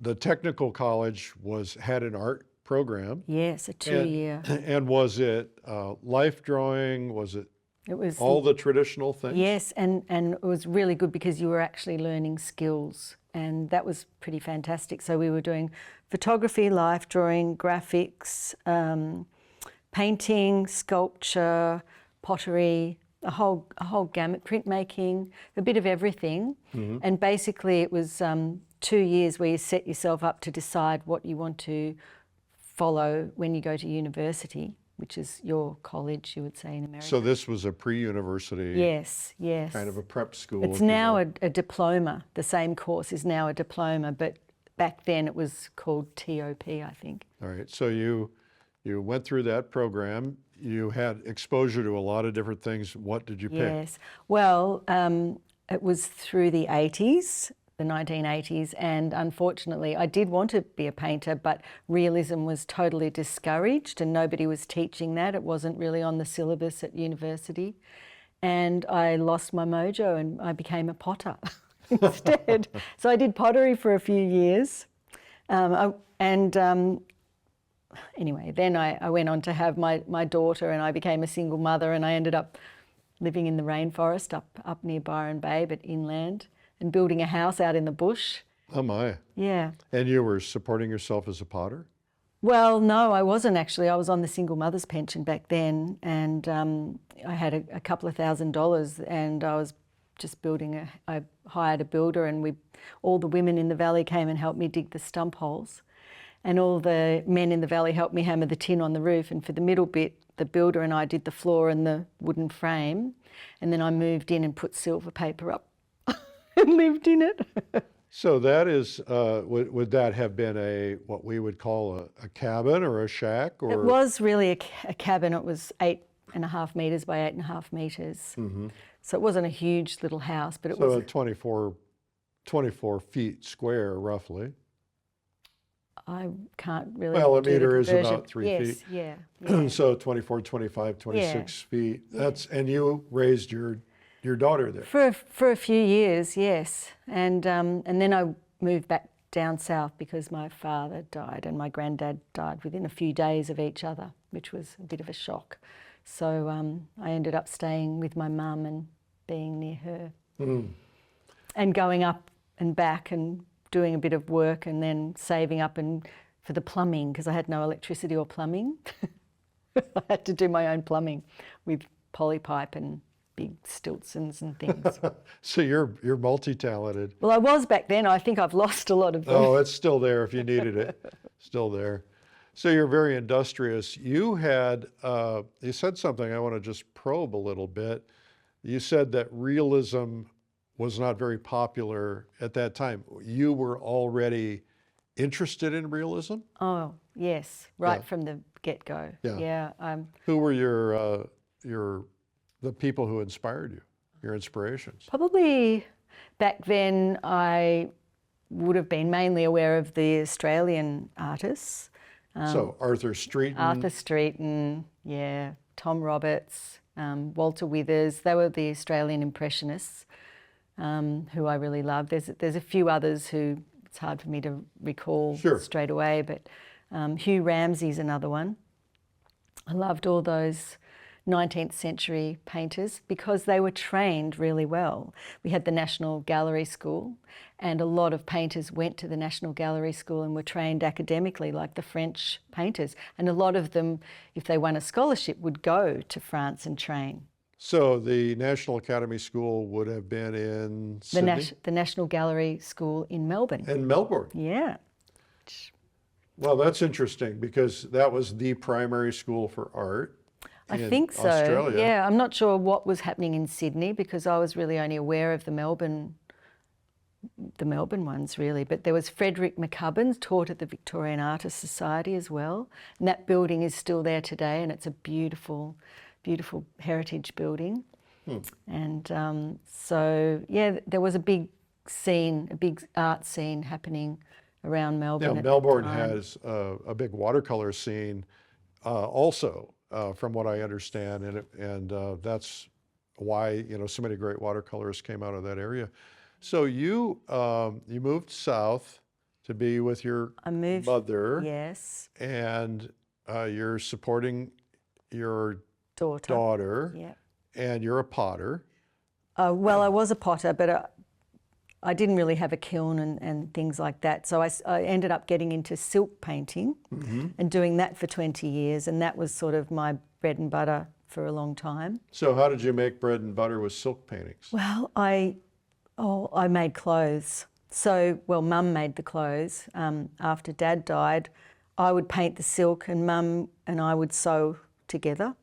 The technical college had an art program. Yes, a 2-year. And was it life drawing? Was it all the traditional things? Yes, and it was really good because you were actually learning skills, and that was pretty fantastic. So we were doing photography, life drawing, graphics, painting, sculpture, pottery, a whole gamut, printmaking, a bit of everything. Mm-hmm. And basically it was 2 years where you set yourself up to decide what you want to follow when you go to university, which is your college, you would say in America. So this was a pre-university, yes, kind of a prep school. It's now a diploma. The same course is now a diploma, but back then it was called TOP, I think. All right, so you went through that program. You had exposure to a lot of different things. What did you pick? Yes, well, it was through the 80s, the 1980s, and unfortunately I did want to be a painter, but realism was totally discouraged and nobody was teaching that. It wasn't really on the syllabus at university, and I lost my mojo and I became a potter instead. So I did pottery for a few years, anyway, then I went on to have my daughter, and I became a single mother, and I ended up living in the rainforest up near Byron Bay, but inland, and building a house out in the bush. Oh my. Yeah. And you were supporting yourself as a potter? Well, no, I wasn't actually. I was on the single mother's pension back then, and I had a couple of $1,000, and I was just building I hired a builder, and all the women in the valley came and helped me dig the stump holes. And all the men in the valley helped me hammer the tin on the roof. And for the middle bit, the builder and I did the floor and the wooden frame. And then I moved in and put silver paper up and lived in it. So that is, would that have been what we would call a cabin or a shack? Or? It was really a cabin. It was 8.5 metres by 8.5 metres. Mm-hmm. So it wasn't a huge little house, but it was... So 24 feet square, roughly. I can't really... Well, a meter is about 3 feet. Yes, yeah. So 24, 25, 26 feet. And you raised your daughter there? For a few years, yes. And then I moved back down south because my father died and my granddad died within a few days of each other, which was a bit of a shock. So I ended up staying with my mum and being near her. Mm. And going up and back and doing a bit of work, and then saving up for the plumbing, because I had no electricity or plumbing. I had to do my own plumbing with polypipe and big Stiltsons and things. So you're multi-talented. Well, I was back then. I think I've lost a lot of them. Oh, it's still there if you needed it. Still there. So you're very industrious. You said something I want to just probe a little bit. You said that realism was not very popular at that time. You were already interested in realism? Oh, yes, right from the get-go. Yeah. Yeah. Who were the people who inspired you, your inspirations? Probably back then I would have been mainly aware of the Australian artists. So Arthur Streeton. Yeah, Tom Roberts, Walter Withers. They were the Australian Impressionists. Who I really love. There's a few others who it's hard for me to recall straight away, but Hugh Ramsey's another one. I loved all those 19th century painters because they were trained really well. We had the National Gallery School, and a lot of painters went to the National Gallery School and were trained academically, like the French painters. And a lot of them, if they won a scholarship, would go to France and train. So the National Academy School would have been in Sydney? The National Gallery School in Melbourne. In Melbourne? Yeah. Well, that's interesting because that was the primary school for art I think so. Australia. Yeah, I'm not sure what was happening in Sydney because I was really only aware of the Melbourne ones really. But there was Frederick McCubbin, taught at the Victorian Artists Society as well. And that building is still there today, and it's a beautiful heritage building. And so, yeah, there was a big art scene happening around Melbourne Yeah, at Melbourne that time. has a big watercolor scene also, from what I understand, and that's why, you know, so many great watercolorists came out of that area. So you moved south to be with your I moved, mother, yes, and you're supporting your daughter. daughter, Yeah. and you're a potter. Well, I was a potter, but I didn't really have a kiln and things like that. So I ended up getting into silk painting and doing that for 20 years. And that was sort of my bread and butter for a long time. So how did you make bread and butter with silk paintings? Well, I made clothes. So, well, Mum made the clothes. After Dad died, I would paint the silk and Mum and I would sew together.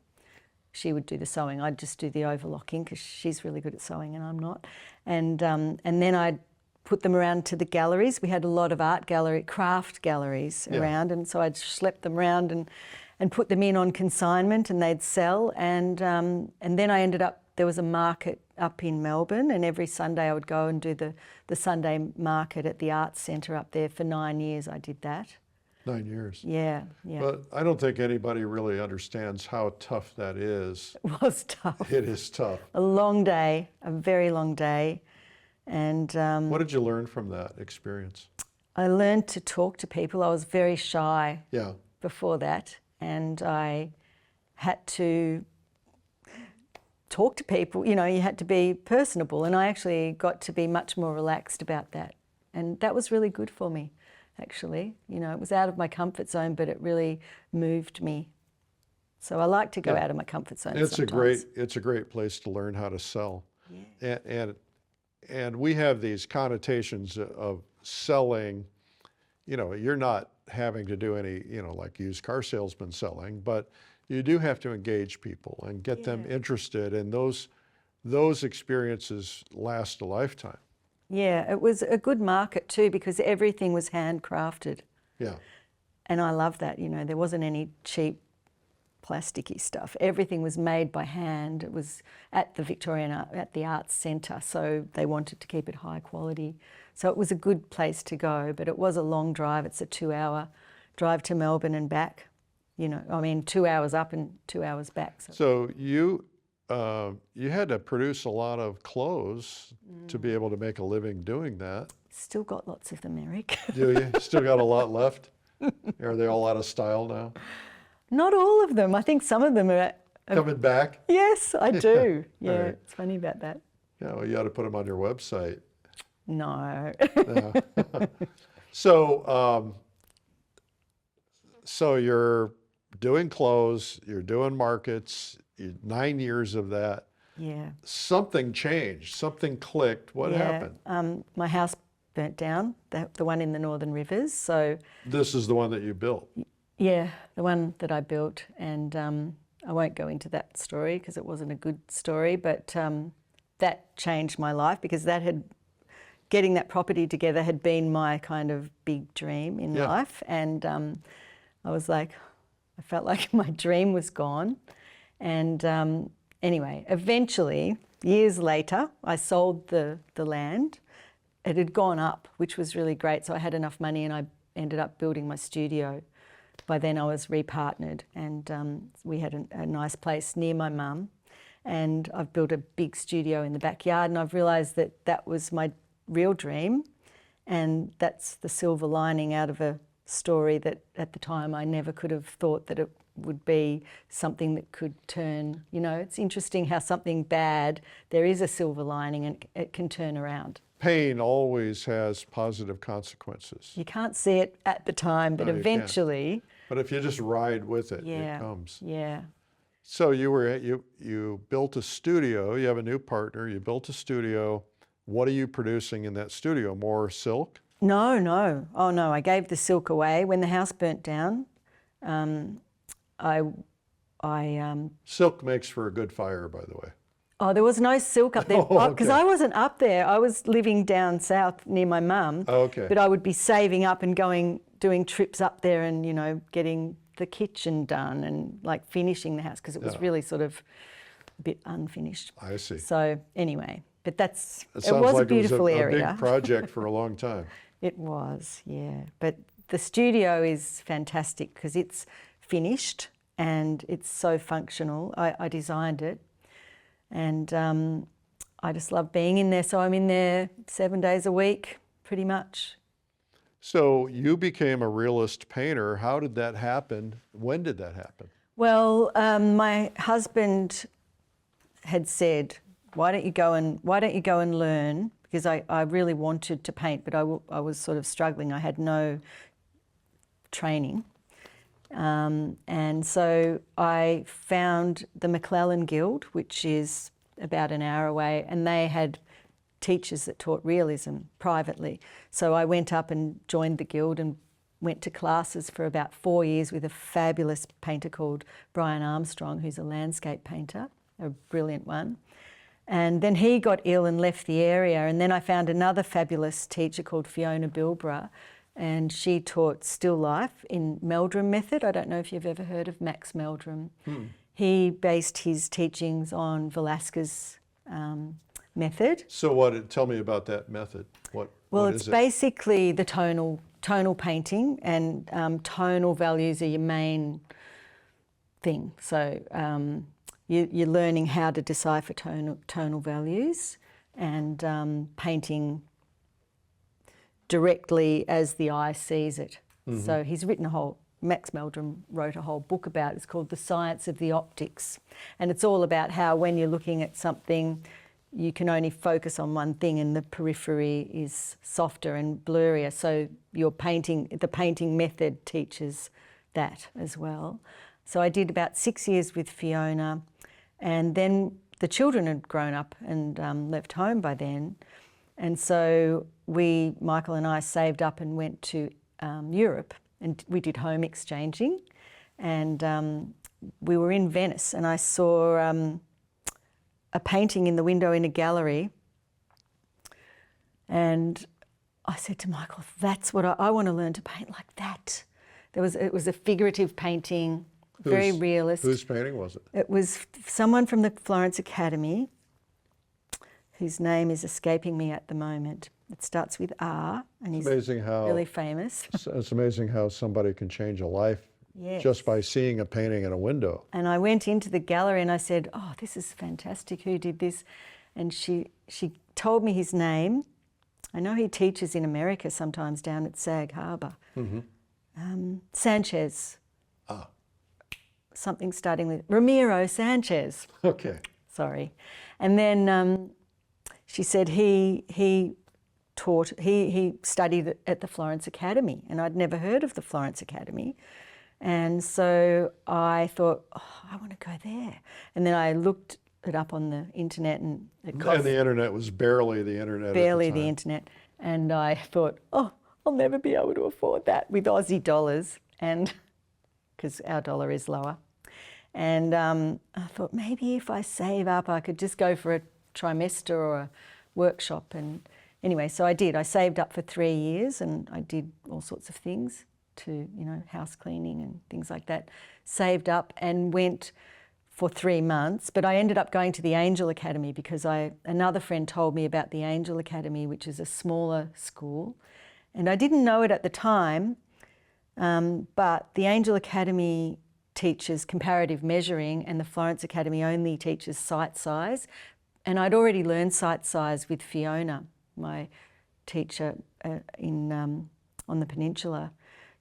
She would do the sewing. I'd just do the overlocking because she's really good at sewing and I'm not. And then I'd put them around to the galleries. We had a lot of craft galleries around, and so I'd schlep them around and put them in on consignment, and they'd sell. And then I ended up, there was a market up in Melbourne, and every Sunday I would go and do the Sunday market at the Arts Centre up there. For 9 years I did that. 9 years. Yeah, yeah. But I don't think anybody really understands how tough that is. It was tough. It is tough. A long day, a very long day. And What did you learn from that experience? I learned to talk to people. I was very shy Yeah. before that, and I had to talk to people. You know, you had to be personable, and I actually got to be much more relaxed about that. And that was really good for me, actually. You know, it was out of my comfort zone, but it really moved me. So I like to go out of my comfort zone sometimes. It's a great place to learn how to sell. Yeah. And we have these connotations of selling. You know, you're not having to do any, you know, like used car salesman selling, but you do have to engage people and get them interested, and those experiences last a lifetime. Yeah, it was a good market too because everything was handcrafted. Yeah. And I love that, you know, there wasn't any cheap plasticky stuff. Everything was made by hand. It was at the Arts Centre, so they wanted to keep it high quality. So it was a good place to go, but it was a long drive. It's a 2-hour drive to Melbourne and back. You know, I mean, 2 hours up and 2 hours back. So you had to produce a lot of clothes to be able to make a living doing that. Still got lots of them, Eric. Do you? Still got a lot left? Are they all out of style now? Not all of them. I think some of them are Coming back? yes, I do. Yeah, All right. It's funny about that. Yeah, well, you ought to put them on your website. No. So, so you're doing clothes, you're doing markets, 9 years of that. Yeah. Something changed, something clicked. What happened? My house burnt down, the one in the Northern Rivers. So This is the one that you built. yeah, the one that I built, and I won't go into that story because it wasn't a good story, but that changed my life because getting that property together had been my kind of big dream in life, and I was like, I felt like my dream was gone, and anyway, eventually, years later, I sold the land. It had gone up, which was really great, so I had enough money and I ended up building my studio. By then I was repartnered, and we had a nice place near my mum, and I've built a big studio in the backyard, and I've realised that that was my real dream, and that's the silver lining out of a story that at the time I never could have thought that it would be something that could turn, you know, it's interesting how something bad, there is a silver lining and it can turn around. Pain always has positive consequences. You can't see it at the time, but No, you eventually. But if you just ride with it, Yeah, it comes. yeah. So you built a studio, you have a new partner, you built a studio. What are you producing in that studio? More silk? No. Oh no, I gave the silk away. When the house burnt down, Silk makes for a good fire, by the way. Oh, there was no silk up there Oh, because okay. I wasn't up there. I was living down south near my mum. Oh, okay. But I would be saving up and doing trips up there and, you know, getting the kitchen done and like finishing the house because it was really sort of a bit unfinished. I see. So anyway, but it Sounds was like a beautiful it was area. a big project for a long time. It was, yeah. But the studio is fantastic because it's finished and it's so functional. I designed it, and I just love being in there. So I'm in there 7 days a week, pretty much. So you became a realist painter. How did that happen? When did that happen? Well, my husband had said, why don't you go and learn? Because I really wanted to paint, but I was sort of struggling. I had no training. And so I found the McClellan Guild, which is about an hour away, and they had teachers that taught realism privately. So I went up and joined the guild and went to classes for about 4 years with a fabulous painter called Brian Armstrong, who's a landscape painter, a brilliant one. And then he got ill and left the area, and then I found another fabulous teacher called Fiona Bilborough, and she taught still life in Meldrum method. I don't know if you've ever heard of Max Meldrum. He based his teachings on Velasquez's method. So tell me about that method. Well, it's basically the tonal painting, and tonal values are your main thing. So you're learning how to decipher tonal values and painting directly as the eye sees it. So he's written Max Meldrum wrote a whole book about it. It's called The Science of the Optics. And it's all about how when you're looking at something, you can only focus on one thing and the periphery is softer and blurrier. So the painting method teaches that as well. So I did about 6 years with Fiona, and then the children had grown up and left home by then. And so Michael and I saved up and went to Europe, and we did home exchanging. And we were in Venice, and I saw a painting in the window in a gallery. And I said to Michael, that's what I want to learn to paint like that. It was a figurative painting, very realist. Whose painting was it? It was someone from the Florence Academy, whose name is escaping me at the moment. It starts with R, and he's really famous. It's amazing how somebody can change a life just by seeing a painting in a window. And I went into the gallery and I said, oh, this is fantastic, who did this? And she told me his name. I know he teaches in America sometimes down at Sag Harbor. Sanchez. Something starting with Ramiro Sanchez. Okay. Sorry. And then she said he studied at the Florence Academy, and I'd never heard of the Florence Academy. And so I thought, oh, I want to go there. And then I looked it up on the internet, and it cost... And the internet was barely the internet Barely at the time. The internet. And I thought, oh, I'll never be able to afford that with Aussie dollars, and because our dollar is lower. And I thought maybe if I save up, I could just go for a trimester or a workshop. And anyway, so I did. I saved up for 3 years, and I did all sorts of things to, house cleaning and things like that. Saved up and went for 3 months, but I ended up going to the Angel Academy because another friend told me about the Angel Academy, which is a smaller school. And I didn't know it at the time, but the Angel Academy teaches comparative measuring, and the Florence Academy only teaches sight size. And I'd already learned sight size with Fiona, my teacher on the peninsula.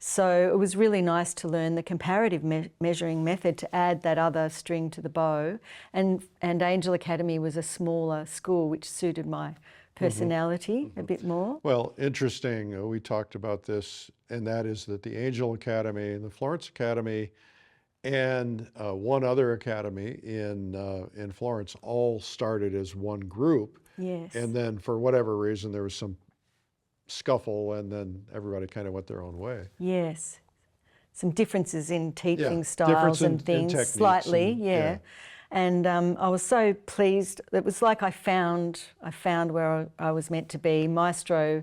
So it was really nice to learn the comparative measuring method to add that other string to the bow. And Angel Academy was a smaller school, which suited my personality a bit more. Well, interesting. We talked about this, and that is that the Angel Academy and the Florence Academy and one other academy in Florence all started as one group. Yes. And then for whatever reason, there was some scuffle, and then everybody kind of went their own way. Yes. Some differences in teaching styles and things, slightly, yeah. And I was so pleased. It was like I found where I was meant to be. Maestro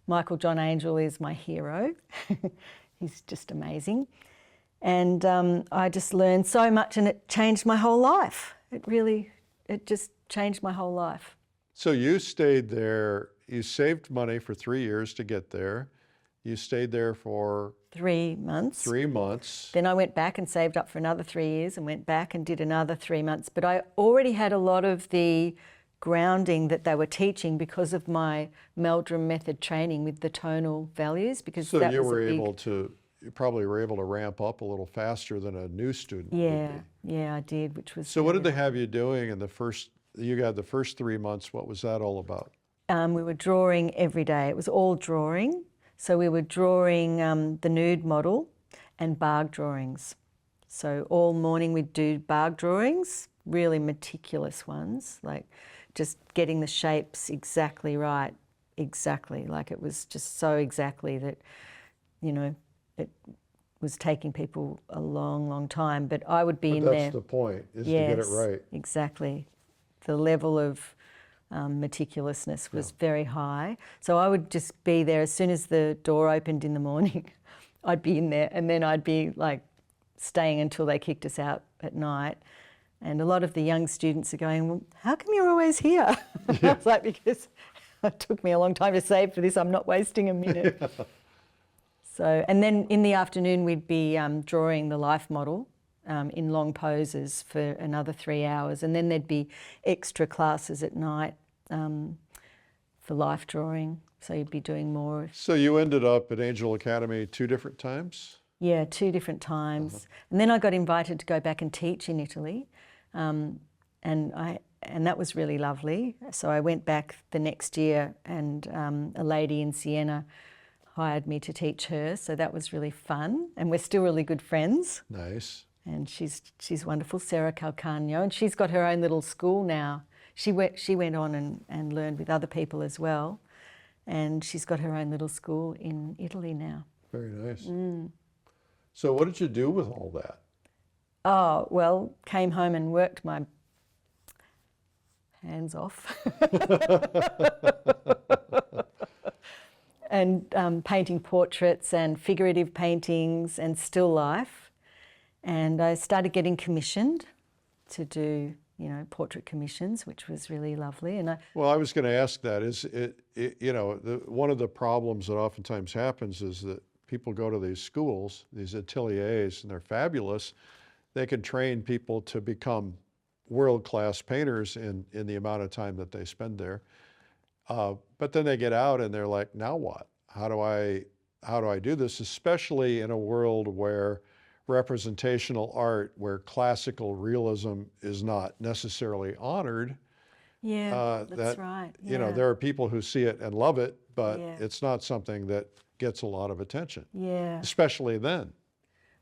Michael John Angel is my hero. He's just amazing. And I just learned so much, and it changed my whole life. It just changed my whole life. So you stayed there you saved money for 3 years to get there. You stayed there for 3 months. 3 months. Then I went back and saved up for another 3 years and went back and did another 3 months. But I already had a lot of the grounding that they were teaching because of my Meldrum method training with the tonal values. Because So that you was were a big, able to, you probably were able to ramp up a little faster than a new student would yeah, be. yeah, I did, which was. So what did really they have you doing in the first, you got the first 3 months, what was that all about? We were drawing every day. It was all drawing. So we were drawing the nude model and bark drawings. So all morning we'd do bark drawings, really meticulous ones, like just getting the shapes exactly right, exactly. Like it was just so exactly that, you know, it was taking people a long, long time. But I would be But in that's there. the point, is to get it right. Exactly. The level of meticulousness was very high. So I would just be there as soon as the door opened in the morning. I'd be in there, and then I'd be like staying until they kicked us out at night. And a lot of the young students are going, well, how come you're always here? I was like, because it took me a long time to save for this. I'm not wasting a minute. So, and then in the afternoon, we'd be drawing the life model in long poses for another 3 hours. And then there'd be extra classes at night for life drawing. So you'd be doing more. So you ended up at Angel Academy 2 different times? Yeah, 2 different times. And then I got invited to go back and teach in Italy. And that was really lovely. So I went back the next year, and a lady in Siena hired me to teach her. So that was really fun. And we're still really good friends. Nice. And she's wonderful, Sarah Calcagno, and she's got her own little school now. She went on and learned with other people as well, and she's got her own little school in Italy now. Very nice. So what did you do with all that? Oh, well, came home and worked my hands off. And painting portraits and figurative paintings and still life. And I started getting commissioned to do, you know, portrait commissions, which was really lovely. And Well, I was going to ask that. Is you know, one of the problems that oftentimes happens is that people go to these schools, these ateliers, and they're fabulous. They can train people to become world-class painters in the amount of time that they spend there. But then they get out and they're like, now what? How do I do this? Especially in a world where representational art, where classical realism is not necessarily honored. yeah, that's right. You know, Yeah. there are people who see it and love it, but Yeah. it's not something that gets a lot of attention, Yeah. especially then.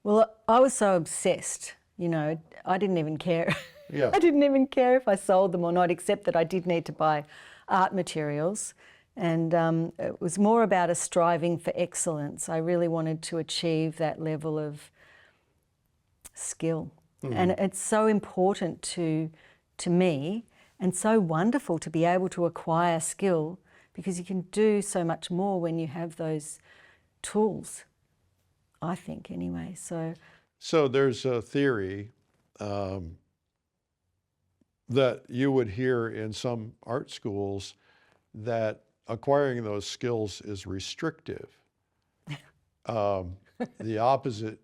Well, I was so obsessed, you know, I didn't even care. Yeah. I didn't even care if I sold them or not, except that I did need to buy art materials. And it was more about a striving for excellence. I really wanted to achieve that level of skill. And it's so important to me, and so wonderful to be able to acquire skill, because you can do so much more when you have those tools, I think, anyway. So there's a theory that you would hear in some art schools that acquiring those skills is restrictive. The opposite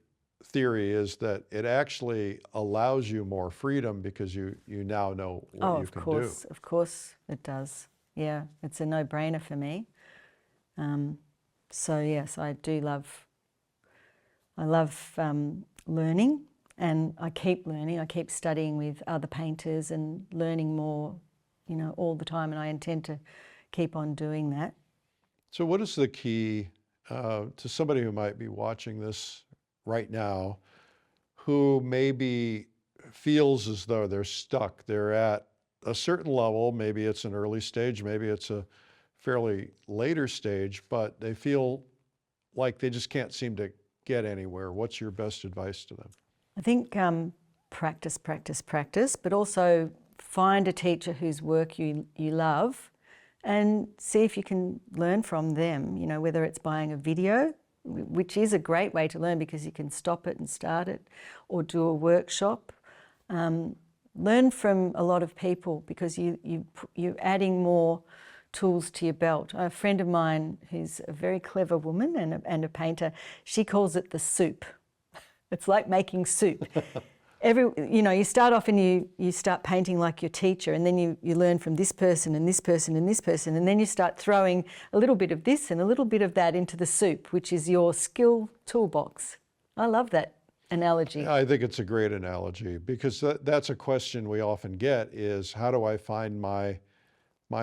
theory is that it actually allows you more freedom because you now know what you can do. Of course it does. Yeah, it's a no-brainer for me. So yes, I love learning, and I keep learning. I keep studying with other painters and learning more, you know, all the time, and I intend to keep on doing that. So what is the key to somebody who might be watching this right now, who maybe feels as though they're stuck? They're at a certain level, maybe it's an early stage, maybe it's a fairly later stage, but they feel like they just can't seem to get anywhere. What's your best advice to them? I think practice, practice, practice, but also find a teacher whose work you love and see if you can learn from them, you know, whether it's buying a video, which is a great way to learn because you can stop it and start it, or do a workshop. Learn from a lot of people, because you're adding more tools to your belt. A friend of mine who's a very clever woman and a painter, she calls it the soup. It's like making soup. You start off and you start painting like your teacher, and then you learn from this person and this person and this person, and then you start throwing a little bit of this and a little bit of that into the soup, which is your skill toolbox. I love that analogy. I think it's a great analogy, because that's a question we often get is, how do I find my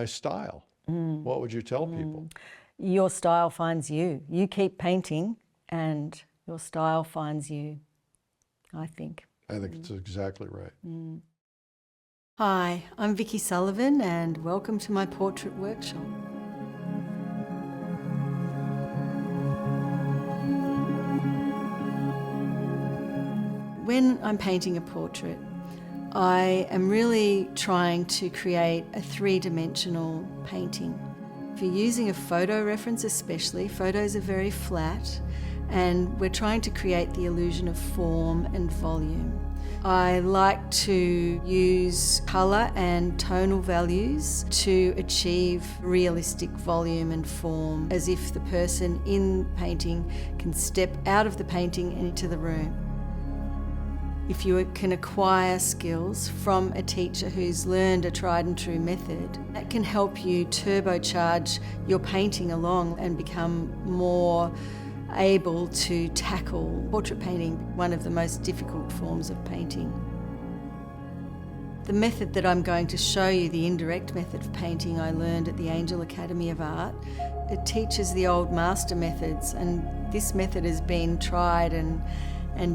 style? What would you tell people? Your style finds you. You keep painting and your style finds you, I think. I think it's exactly right. Hi, I'm Vicki Sullivan and welcome to my portrait workshop. When I'm painting a portrait, I am really trying to create a three-dimensional painting. If you're using a photo reference especially, photos are very flat, and we're trying to create the illusion of form and volume. I like to use colour and tonal values to achieve realistic volume and form, as if the person in painting can step out of the painting and into the room. If you can acquire skills from a teacher who's learned a tried and true method, that can help you turbocharge your painting along and become more able to tackle portrait painting, one of the most difficult forms of painting. The method that I'm going to show you, the indirect method of painting, I learned at the Angel Academy of Art. It teaches the old master methods, and this method has been tried and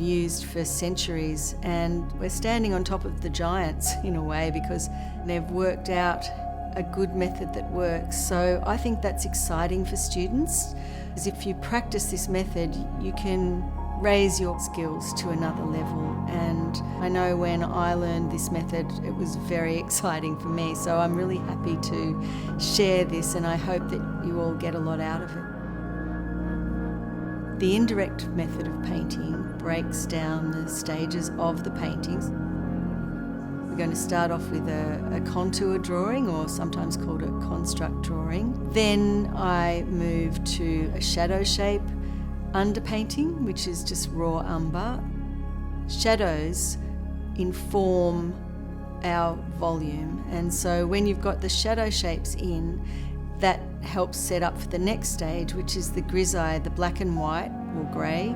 used for centuries, and we're standing on top of the giants in a way, because they've worked out a good method that works. So I think that's exciting for students, because if you practice this method, you can raise your skills to another level. And I know when I learned this method, it was very exciting for me. So I'm really happy to share this, and I hope that you all get a lot out of it. The indirect method of painting breaks down the stages of the paintings. We're going to start off with a contour drawing, or sometimes called a construct drawing. Then I move to a shadow shape underpainting, which is just raw umber. Shadows inform our volume, and so when you've got the shadow shapes in, that helps set up for the next stage, which is the grisaille, the black and white or grey,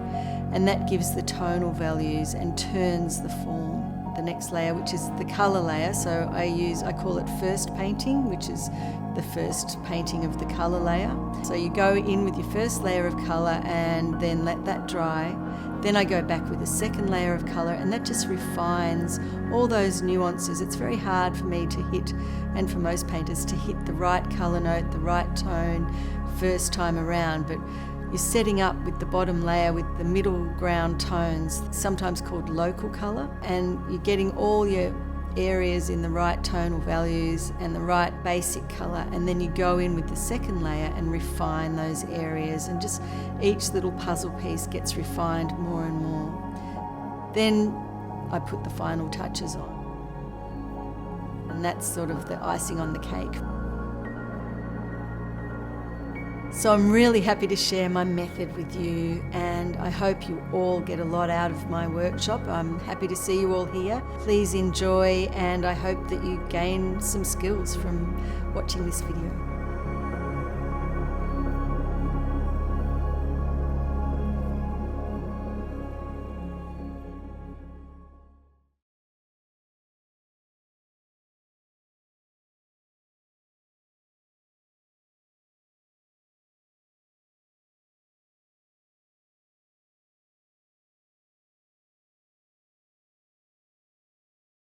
and that gives the tonal values and turns the form. The next layer, which is the colour layer, so I call it first painting, which is the first painting of the colour layer. So you go in with your first layer of colour and then let that dry. Then I go back with a second layer of colour, and that just refines all those nuances. It's very hard for me to hit, and for most painters, to hit the right colour note, the right tone first time around, but you're setting up with the bottom layer with the middle ground tones, sometimes called local colour, and you're getting all your areas in the right tonal values and the right basic colour, and then you go in with the second layer and refine those areas, and just each little puzzle piece gets refined more and more. Then I put the final touches on, and that's sort of the icing on the cake. So I'm really happy to share my method with you, and I hope you all get a lot out of my workshop. I'm happy to see you all here. Please enjoy, and I hope that you gain some skills from watching this video.